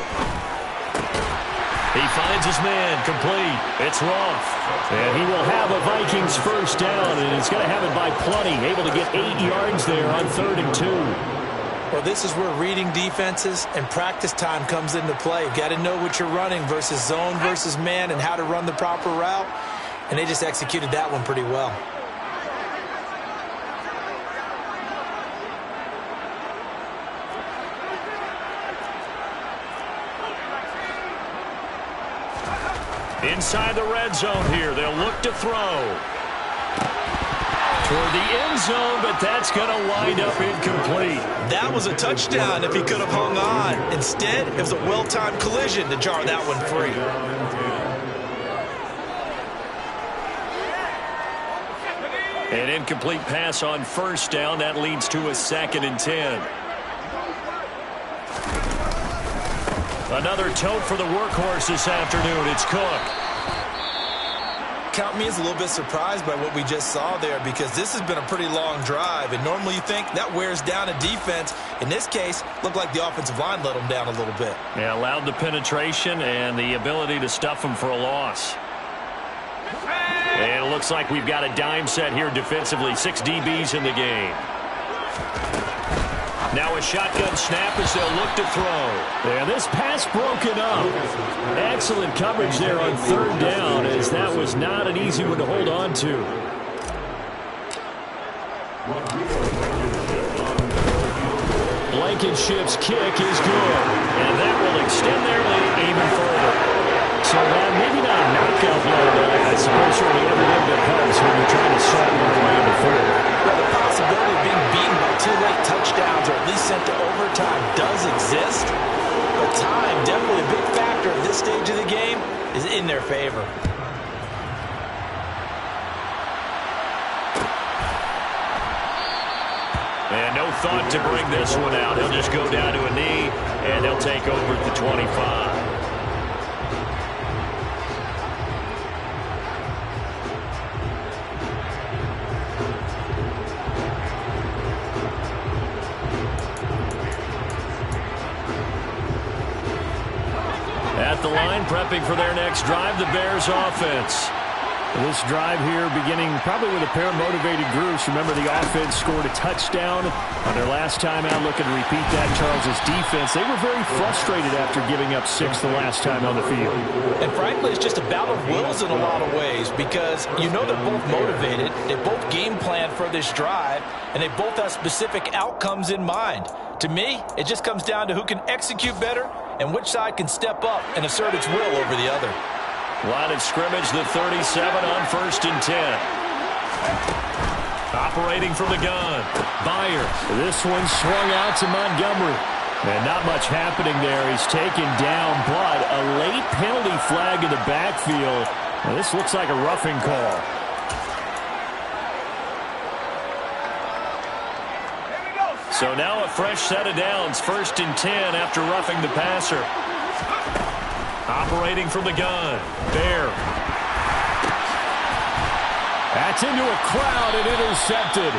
He finds his man. Complete. It's Roth. And he will have a Vikings 1st down, and he's going to have it by plenty. Able to get 8 yards there on 3rd and 2. Well, this is where reading defenses and practice time comes into play. Got to know what you're running versus zone versus man and how to run the proper route. And they just executed that one pretty well. Inside the red zone here. They'll look to throw. Toward the end zone, but that's going to wind up incomplete. That was a touchdown if he could have hung on. Instead, it was a well-timed collision to jar that one free. An incomplete pass on 1st down. That leads to a 2nd and 10. Another tote for the workhorse this afternoon. It's Cook. Count me as a little bit surprised by what we just saw there, because this has been a pretty long drive, and normally you think that wears down a defense. In this case, looked like the offensive line let them down a little bit. Yeah, allowed the penetration and the ability to stuff them for a loss. And it looks like we've got a dime set here defensively. 6 DBs in the game. Now a shotgun snap as they'll look to throw. Yeah, this pass broken up. Excellent coverage there on 3rd down, as that was not an easy one to hold on to. Blankenship's kick is good. And that will extend their lead even further. So maybe not a knockout blow, but I suppose certainly every little bit helps when you're trying to start one way in the 3rd. Well, the possibility of being beaten by 2 late touchdowns or at least sent to overtime does exist. But time, definitely a big factor at this stage of the game, is in their favor. And no thought to bring this one out. He'll just go down to a knee, and they'll take over at the 25. At the line, prepping for their next drive, the Bears offense. This drive here beginning probably with a pair of motivated groups. Remember, the offense scored a touchdown on their last time out. Looking to repeat that. Charles's defense, they were very frustrated after giving up 6 the last time on the field. And frankly, it's just a battle of wills in a lot of ways, because you know they're both motivated. They both game plan for this drive, and they both have specific outcomes in mind. To me, it just comes down to who can execute better and which side can step up and assert its will over the other. Line of scrimmage, the 37 on 1st and 10. Operating from the gun. Byer. This one swung out to Montgomery. And not much happening there. He's taken down, but a late penalty flag in the backfield. Now, this looks like a roughing call. So now a fresh set of downs. 1st and 10 after roughing the passer. Operating from the gun. Bear. That's into a crowd and intercepted.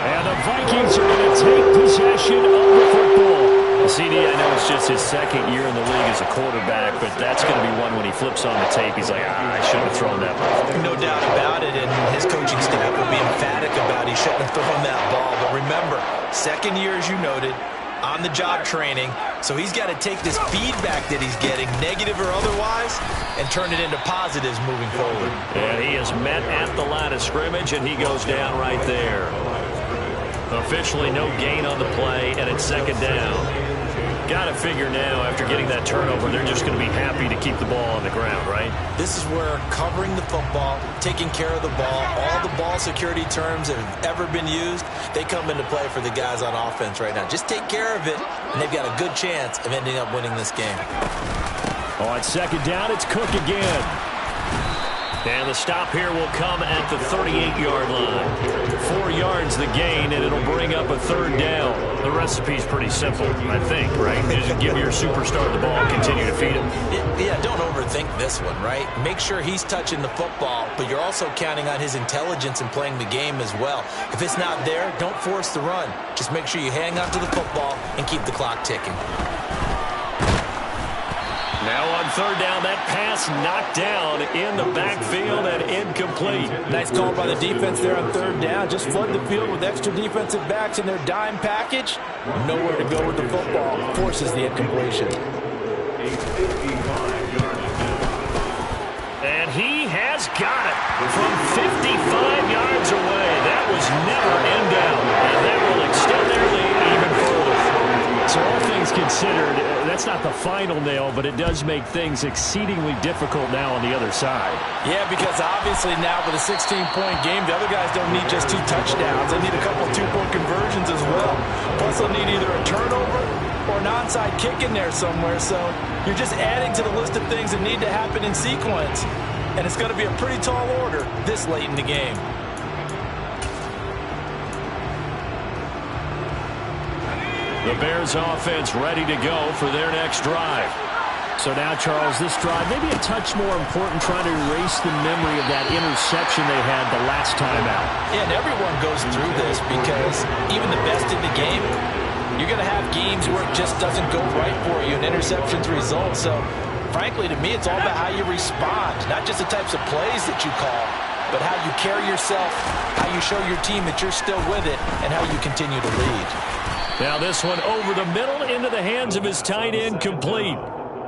And the Vikings are going to take possession of the football. CD, I know it's just his 2nd year in the league as a quarterback, but that's going to be one when he flips on the tape. He's like, I shouldn't have thrown that ball. No doubt about it, and his coaching staff will be emphatic about he shouldn't have thrown that ball. But remember, 2nd year, as you noted, on-the-job training. So he's got to take this feedback that he's getting, negative or otherwise, and turn it into positives moving forward. And he is met at the line of scrimmage, and he goes down right there. Officially no gain on the play, and it's second down. Got to figure now, after getting that turnover, they're just going to be happy to keep the ball on the ground, right? This is where covering the football, taking care of the ball, all the ball security terms that have ever been used, they come into play for the guys on offense right now. Just take care of it, and they've got a good chance of ending up winning this game. On second down, it's Cook again. And the stop here will come at the 38-yard line. 4 yards the gain, and it'll bring up a third down. The recipe's pretty simple, I think, right? You just give your superstar the ball and continue to feed him. Yeah, don't overthink this one, right? Make sure he's touching the football, but you're also counting on his intelligence in playing the game as well. If it's not there, don't force the run. Just make sure you hang on to the football and keep the clock ticking. Now on third down, that pass knocked down in the backfield and incomplete. Nice call by the defense there on third down. Just flood the field with extra defensive backs in their dime package. Nowhere to go with the football. Forces the incompletion. And he has got it from 55 yards away. That was never in doubt. And that will extend their lead even further. So all things considered, that's not the final nail, but it does make things exceedingly difficult now on the other side. Yeah, because obviously now with a 16-point game, the other guys don't need just 2 touchdowns. They need a couple of 2-point conversions as well. Plus, they'll need either a turnover or an onside kick in there somewhere. So you're just adding to the list of things that need to happen in sequence. And it's going to be a pretty tall order this late in the game. The Bears offense ready to go for their next drive. So now, Charles, this drive maybe a touch more important, trying to erase the memory of that interception they had the last time out. Yeah, and everyone goes through this because even the best in the game, you're going to have games where it just doesn't go right for you and interceptions result. So, frankly, to me, it's all about how you respond, not just the types of plays that you call, but how you carry yourself, how you show your team that you're still with it, and how you continue to lead. Now this one over the middle into the hands of his tight end, complete.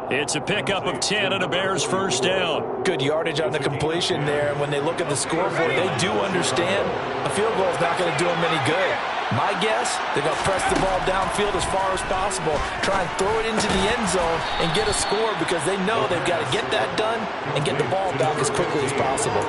It's a pickup of 10 and a Bears first down. Good yardage on the completion there. And when they look at the scoreboard, they do understand a field goal is not going to do them any good. My guess, they're going to press the ball downfield as far as possible, try and throw it into the end zone and get a score because they know they've got to get that done and get the ball back as quickly as possible.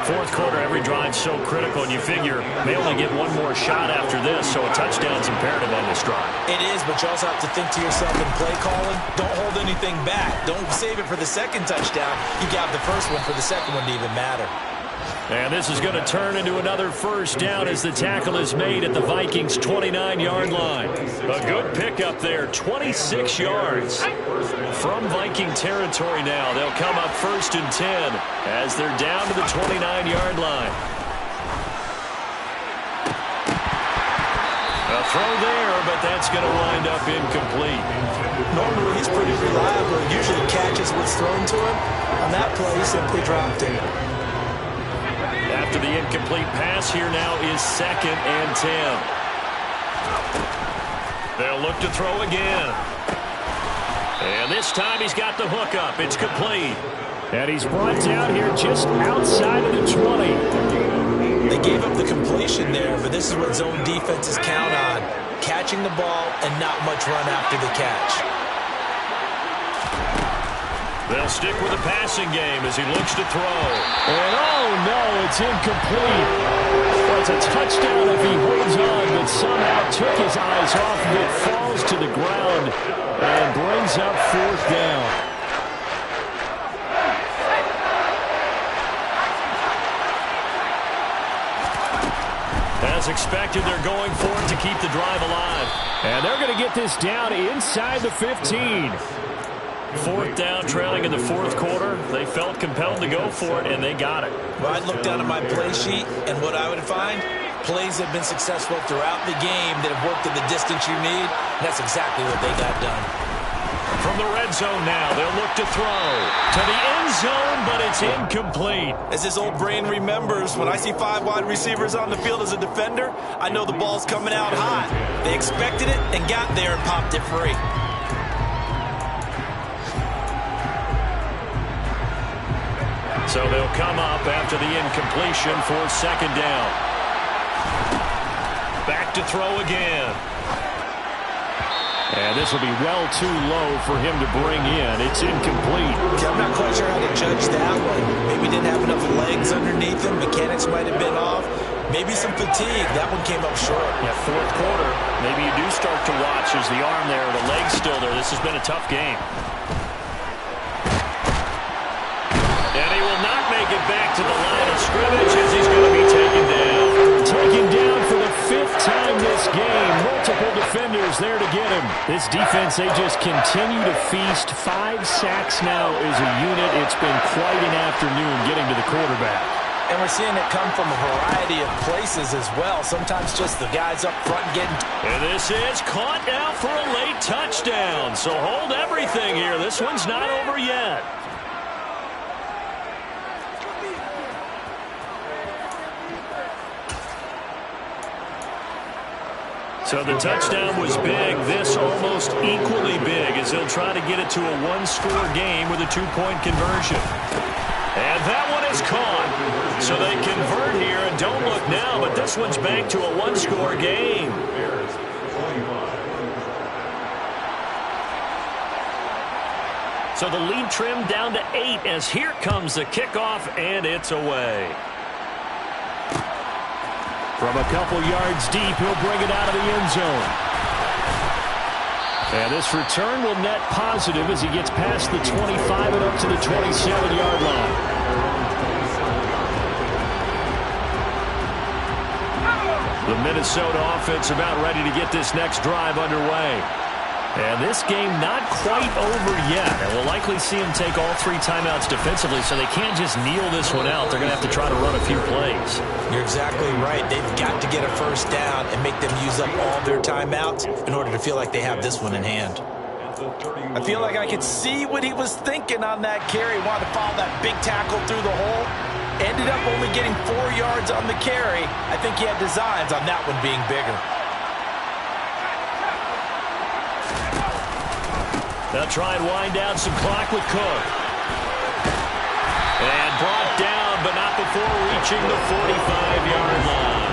Fourth quarter, every drive's so critical, and you figure they only get one more shot after this, so a touchdown's imperative on this drive. It is, but you also have to think to yourself in play calling, don't hold anything back. Don't save it for the second touchdown. You got the first one for the second one to even matter. And this is going to turn into another first down as the tackle is made at the Vikings' 29-yard line. A good pickup there, 26 yards. From Viking territory now, they'll come up first and 10 as they're down to the 29-yard line. A throw there, but that's going to wind up incomplete. Normally, he's pretty reliable. He usually catches what's thrown to him. On that play, he simply dropped it. After the incomplete pass, here now is second and 10. They'll look to throw again. And this time he's got the hook up. It's complete. And he's brought down here just outside of the 20. They gave up the completion there, but this is what zone defenses count on. Catching the ball and not much run after the catch. They'll stick with the passing game as he looks to throw. And oh no, it's incomplete. Well, it's a touchdown if he holds on, but somehow took his eyes off of it, falls to the ground, and brings up fourth down. As expected, they're going for it to keep the drive alive. And they're going to get this down inside the 15. Fourth down, trailing in the fourth quarter. They felt compelled to go for it, and they got it. Well, I'd look down at my play sheet, and what I would find, plays have been successful throughout the game that have worked at the distance you need, and that's exactly what they got done. From the red zone now, they'll look to throw to the end zone, but it's incomplete. As his old brain remembers, when I see 5 wide receivers on the field as a defender, I know the ball's coming out hot. They expected it and got there and popped it free. So they'll come up after the incompletion for second down. Back to throw again. And this will be well too low for him to bring in. It's incomplete. I'm not quite sure how to judge that one. Maybe didn't have enough legs underneath him. Mechanics might have been off. Maybe some fatigue. That one came up short. Yeah, fourth quarter. Maybe you do start to watch as the arm there, the leg's still there. This has been a tough game. And he will not make it back to the line of scrimmage as he's going to be taken down. Taken down for the 5th time this game. Multiple defenders there to get him. This defense, they just continue to feast. 5 sacks now as a unit. It's been quite an afternoon getting to the quarterback. And we're seeing it come from a variety of places as well. Sometimes just the guys up front getting... And this is caught now for a late touchdown. So hold everything here. This one's not over yet. So the touchdown was big. This almost equally big as they'll try to get it to a 1-score game with a 2-point conversion. And that one is caught. So they convert here and don't look now, but this one's back to a 1-score game. So the lead trimmed down to 8 as here comes the kickoff, and it's away. From a couple yards deep, he'll bring it out of the end zone. And this return will net positive as he gets past the 25 and up to the 27-yard line. The Minnesota offense about ready to get this next drive underway. And this game not quite over yet. And we'll likely see him take all 3 timeouts defensively, so they can't just kneel this one out. They're going to have to try to run a few plays. You're exactly right. They've got to get a first down and make them use up all their timeouts in order to feel like they have this one in hand. I feel like I could see what he was thinking on that carry. Wanted to follow that big tackle through the hole. Ended up only getting 4 yards on the carry. I think he had designs on that one being bigger. They'll try and wind down some clock with Cook. And brought down, but not before reaching the 45-yard line.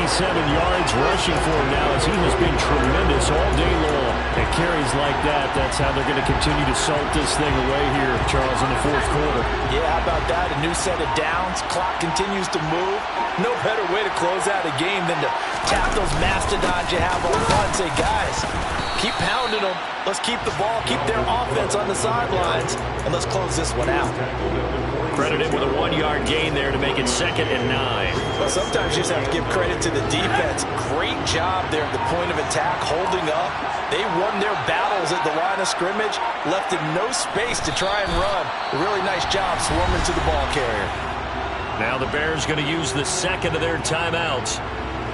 97 yards rushing for him now as he has been tremendous all day long. And carries like that, that's how they're going to continue to salt this thing away here, Charles, in the fourth quarter. Yeah, how about that? A new set of downs. Clock continues to move. No better way to close out a game than to tap those mastodons you have on front and say, guys, keep pounding them. Let's keep the ball, keep their offense on the sidelines, and let's close this one out. Credited with a 1-yard gain there to make it 2nd and 9. Well, sometimes you just have to give credit to the defense. Great job there at the point of attack, holding up. They won their battles at the line of scrimmage, left them no space to try and run. A really nice job swarming to the ball carrier. Now the Bears going to use the 2nd of their timeouts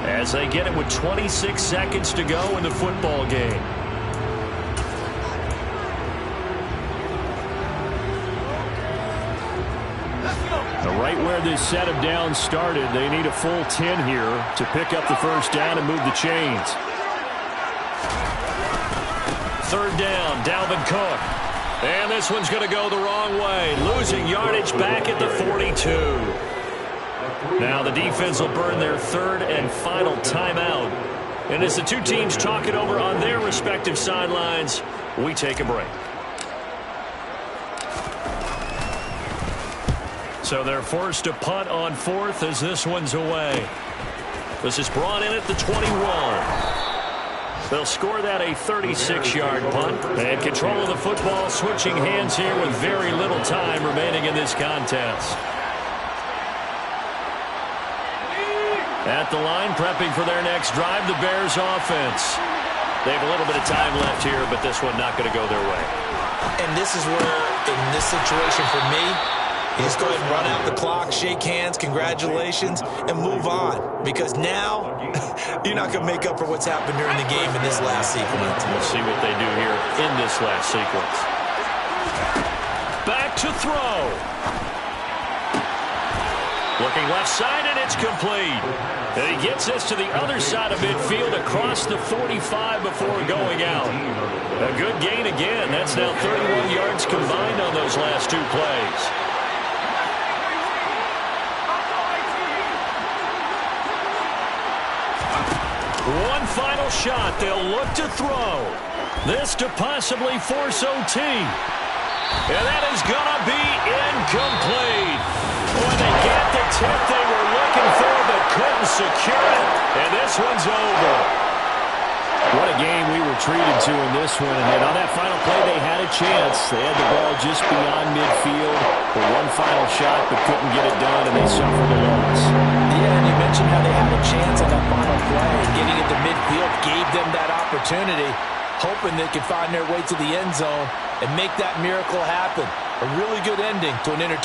as they get it with 26 seconds to go in the football game. Right where this set of downs started, they need a full 10 here to pick up the first down and move the chains. 3rd down, Dalvin Cook. And this one's going to go the wrong way, losing yardage back at the 42. Now the defense will burn their 3rd and final timeout. And as the 2 teams talk it over on their respective sidelines, we take a break. So they're forced to punt on 4th as this one's away. This is brought in at the 21. They'll score that a 36-yard punt. And control of the football switching hands here with very little time remaining in this contest. At the line, prepping for their next drive, the Bears offense. They have a little bit of time left here, but this one not going to go their way. And this is where, in this situation for me, You just go ahead and run out the clock, shake hands, congratulations, and move on. Because now, you're not going to make up for what's happened during the game in this last sequence. We'll see what they do here in this last sequence. Back to throw. Looking left side, and it's complete. And he gets this to the other side of midfield across the 45 before going out. A good gain again. That's now 31 yards combined on those last two plays. One final shot. They'll look to throw. This to possibly force OT. And that is going to be incomplete. Boy, they get the tip they were looking for but couldn't secure it. And this one's over. What a game we were treated to in this one. And then on that final play, they had a chance. They had the ball just beyond midfield for one final shot but couldn't get it done, and they suffered a loss. Yeah, and you mentioned how they had a chance on that final play. Getting it to midfield gave them that opportunity, hoping they could find their way to the end zone and make that miracle happen. A really good ending to an entertaining